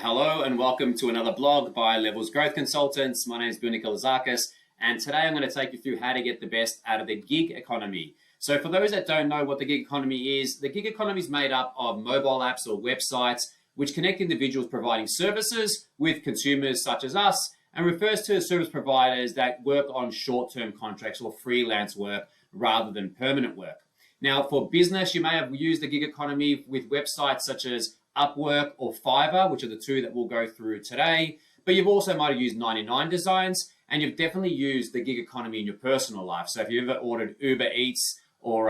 Hello and welcome to another blog by Levels Growth Consultants. My name is Bill Nikolazakis, and today I'm going to take you through how to get the best out of the gig economy. So for those that don't know what the gig economy is, the gig economy is made up of mobile apps or websites which connect individuals providing services with consumers such as us, and refers to service providers that work on short-term contracts or freelance work rather than permanent work. Now, for business, you may have used the gig economy with websites such as Upwork or Fiverr, which are the two that we'll go through today. But you've also might have used 99 Designs, and you've definitely used the gig economy in your personal life. So if you've ever ordered Uber Eats or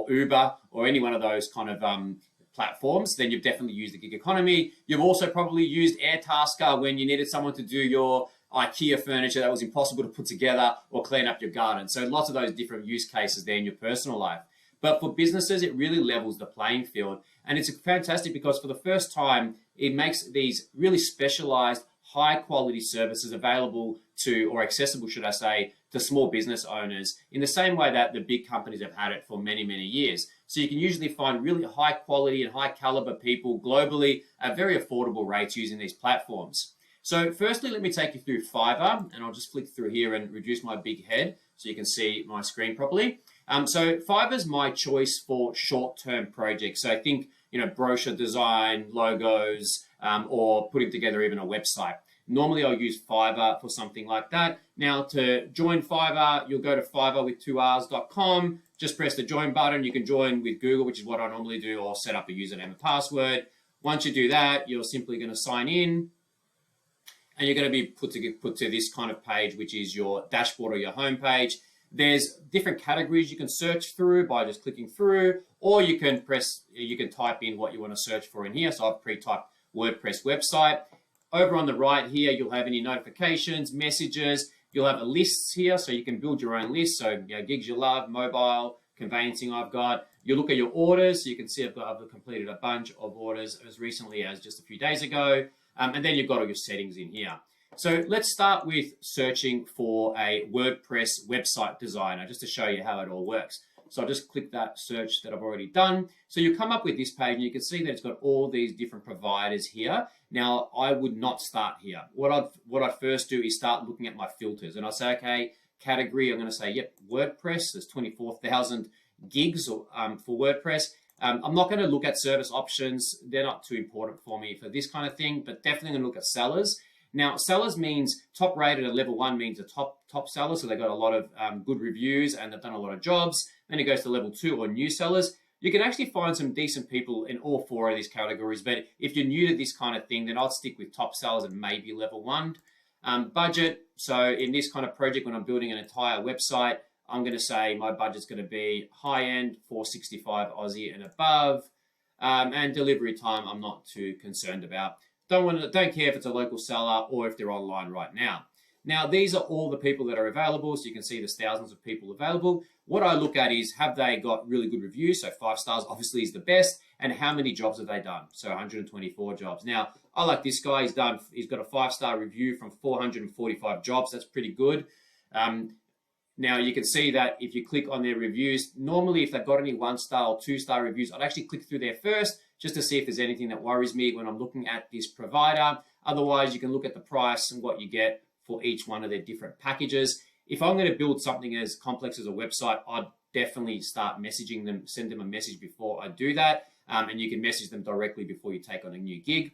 Uber or any one of those kind of platforms, then you've definitely used the gig economy. You've also probably used Airtasker when you needed someone to do your IKEA furniture that was impossible to put together or clean up your garden. So lots of those different use cases there in your personal life. But for businesses, it really levels the playing field. And it's fantastic because for the first time, it makes these really specialized, high quality services available to, or accessible, should I say, to small business owners in the same way that the big companies have had it for many, many years. So you can usually find really high quality and high caliber people globally at very affordable rates using these platforms. So firstly, let me take you through Fiverr, and I'll just flick through here and reduce my big head so you can see my screen properly. So Fiverr's my choice for short-term projects. So I think, brochure design, logos, or putting together even a website. Normally I'll use Fiverr for something like that. Now to join Fiverr, you'll go to fiverr.com, just press the join button. You can join with Google, which is what I normally do, or set up a username and password. Once you do that, you're simply going to sign in, and you're going to be put to this kind of page, which is your dashboard or your home page. There's different categories you can search through by just clicking through, or you can type in what you want to search for in here. So I've pre-typed WordPress website. Over on the right here, you'll have any notifications, messages. You'll have a lists here, so you can build your own list. So gigs you love, mobile, conveyancing I've got. You look at your orders, so you can see I've completed a bunch of orders as recently as just a few days ago. And then you've got all your settings in here. So let's start with searching for a WordPress website designer, just to show you how it all works. So I'll just click that search that I've already done. So you come up with this page, and you can see that it's got all these different providers here. Now, I would not start here. What I'd first do is start looking at my filters, and I'll say, okay, category, I'm going to say, yep, WordPress. There's 24,000 gigs for WordPress. I'm not going to look at service options. They're not too important for me for this kind of thing, but definitely going to look at sellers. Now, sellers means top rated at level 1 means a top seller. So they've got a lot of good reviews and they've done a lot of jobs. Then it goes to level 2 or new sellers. You can actually find some decent people in all 4 of these categories. But if you're new to this kind of thing, then I'll stick with top sellers and maybe level 1. Budget. So in this kind of project, when I'm building an entire website, I'm going to say my budget's going to be high end, 465 Aussie and above. And delivery time, I'm not too concerned about. Don't care if it's a local seller or if they're online right now. Now, these are all the people that are available. So you can see there's thousands of people available. What I look at is, have they got really good reviews? So 5 stars obviously is the best. And how many jobs have they done? So 124 jobs. Now, I like this guy. He's got a 5-star review from 445 jobs. That's pretty good. Now, you can see that if you click on their reviews, normally if they've got any 1-star or 2-star reviews, I'd actually click through there first just to see if there's anything that worries me when I'm looking at this provider. Otherwise, you can look at the price and what you get for each one of their different packages. If I'm going to build something as complex as a website, I'd definitely start messaging them, send them a message before I do that. And you can message them directly before you take on a new gig.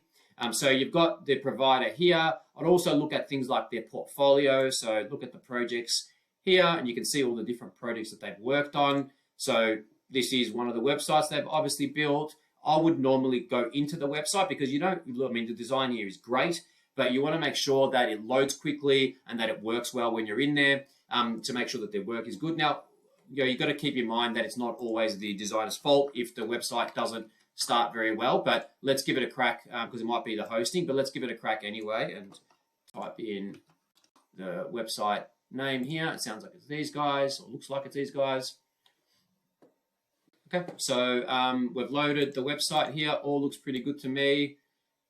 So you've got the provider here. I'd also look at things like their portfolio. So look at the projects here, and you can see all the different projects that they've worked on. So this is one of the websites they've obviously built. I would normally go into the website because the design here is great, but you want to make sure that it loads quickly and that it works well when you're in there to make sure that their work is good. Now, you've got to keep in mind that it's not always the designer's fault if the website doesn't start very well, but let's give it a crack because it might be the hosting, but let's give it a crack anyway and type in the website name here. It sounds like it's these guys, or looks like it's these guys. Okay, so we've loaded the website here. All looks pretty good to me.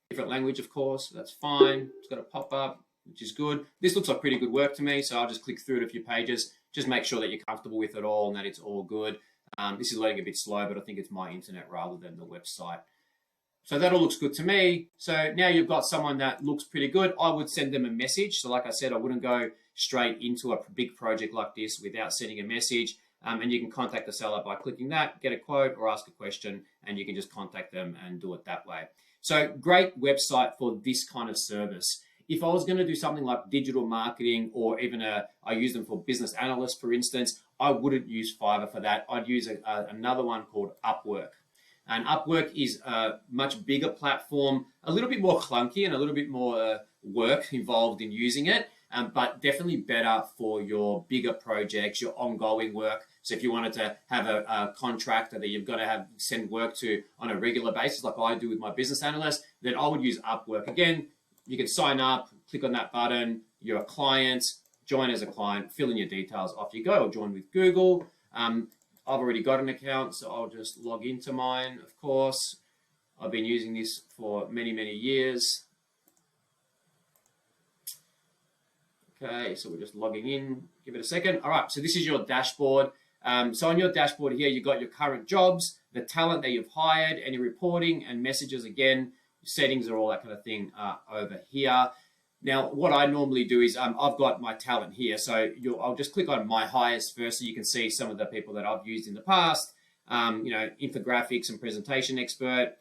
Different language, of course, that's fine. It's got a pop-up, which is good. This looks like pretty good work to me, so I'll just click through it a few pages. Just make sure that you're comfortable with it all and that it's all good. This is loading a bit slow, but I think it's my internet rather than the website. So that all looks good to me. So now you've got someone that looks pretty good. I would send them a message. So like I said, I wouldn't go straight into a big project like this without sending a message. And you can contact the seller by clicking that, get a quote or ask a question, and you can just contact them and do it that way. So great website for this kind of service. If I was going to do something like digital marketing or even I use them for business analysts, for instance, I wouldn't use Fiverr for that. I'd use another one called Upwork. And Upwork is a much bigger platform, a little bit more clunky and a little bit more work involved in using it, but definitely better for your bigger projects, your ongoing work. So if you wanted to have a contractor that you've got to send work to on a regular basis, like I do with my business analyst, then I would use Upwork. Again, you can sign up, click on that button, you're a client, join as a client, fill in your details, off you go, or join with Google. I've already got an account, so I'll just log into mine, of course. I've been using this for many, many years. Okay, so we're just logging in. Give it a second. All right, so this is your dashboard. So on your dashboard here, you've got your current jobs, the talent that you've hired, any reporting and messages again, settings or all that kind of thing over here. Now, what I normally do is I've got my talent here. So I'll just click on my hires first so you can see some of the people that I've used in the past. Infographics and presentation expert.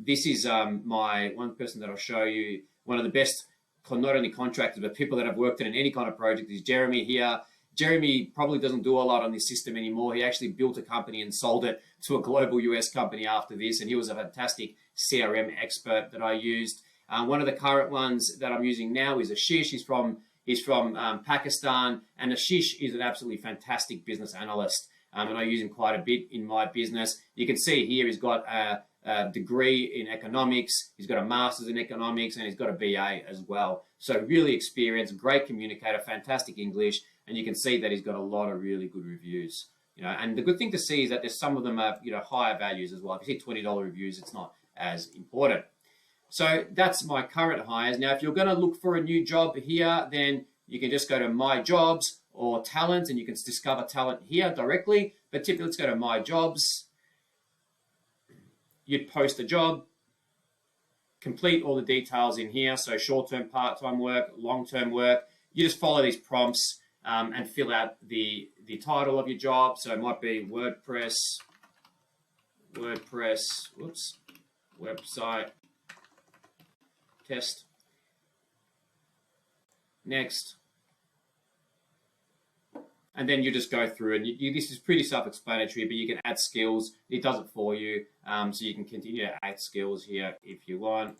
This is my one person that I'll show you. One of the best, not only contractors, but people that have worked in any kind of project is Jeremy here. Jeremy probably doesn't do a lot on this system anymore. He actually built a company and sold it to a global US company after this. And he was a fantastic CRM expert that I used. One of the current ones that I'm using now is Ashish. He's from Pakistan, and Ashish is an absolutely fantastic business analyst, and I use him quite a bit in my business. You can see here he's got a degree in economics, he's got a master's in economics, and he's got a BA as well. So really experienced, great communicator, fantastic English, and you can see that he's got a lot of really good reviews. And the good thing to see is that there's some of them are higher values as well. If you see $20 reviews, it's not as important. So that's my current hires. Now, if you're going to look for a new job here, then you can just go to My Jobs or Talent, and you can discover talent here directly. But typically, let's go to My Jobs. You'd post a job, complete all the details in here. So short-term, part-time work, long-term work. You just follow these prompts and fill out the title of your job. So it might be WordPress, website test. Next. And then you just go through, and this is pretty self-explanatory, but you can add skills. It does it for you. So you can continue to add skills here if you want,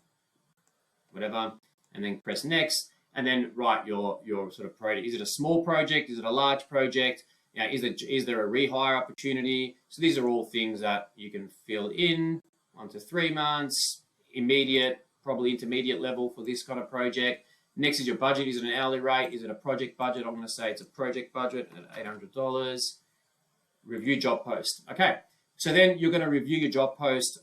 whatever. And then press next, and then write your sort of project. Is it a small project? Is it a large project? Is there a rehire opportunity? So these are all things that you can fill in. 1 to 3 months, immediate, probably intermediate level for this kind of project. Next is your budget. Is it an hourly rate? Is it a project budget? I'm going to say it's a project budget at $800. Review job post. Okay, so then you're going to review your job post.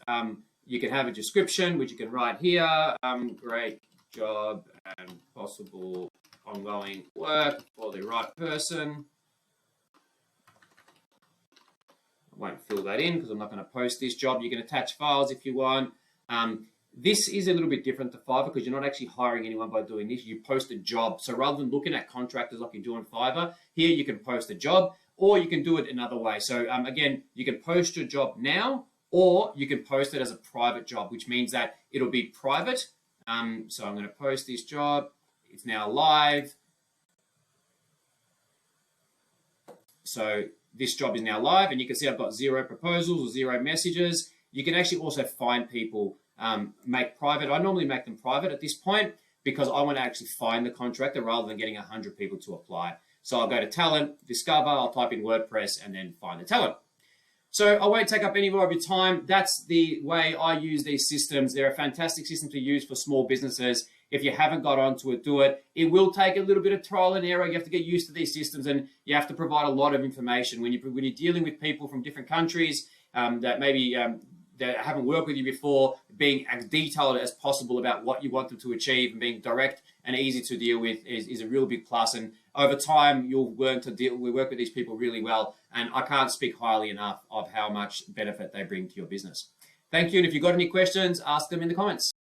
You can have a description, which you can write here. Great job and possible ongoing work for the right person. I won't fill that in because I'm not going to post this job. You can attach files if you want. This is a little bit different to Fiverr because you're not actually hiring anyone by doing this. You post a job. So rather than looking at contractors like you do on Fiverr, here you can post a job, or you can do it another way. So again, you can post your job now, or you can post it as a private job, which means that it'll be private. So I'm going to post this job. It's now live. So this job is now live, and you can see I've got 0 proposals or 0 messages. You can actually also find people, make private. I normally make them private at this point because I want to actually find the contractor rather than getting 100 people to apply. So I'll go to talent, discover, I'll type in WordPress, and then find the talent. So I won't take up any more of your time. That's the way I use these systems. They're a fantastic system to use for small businesses. If you haven't got onto it, do it. It will take a little bit of trial and error. You have to get used to these systems, and you have to provide a lot of information. When you're dealing with people from different countries that maybe that haven't worked with you before, being as detailed as possible about what you want them to achieve and being direct and easy to deal with is a real big plus. And over time, you'll learn to work with these people really well. And I can't speak highly enough of how much benefit they bring to your business. Thank you. And if you've got any questions, ask them in the comments.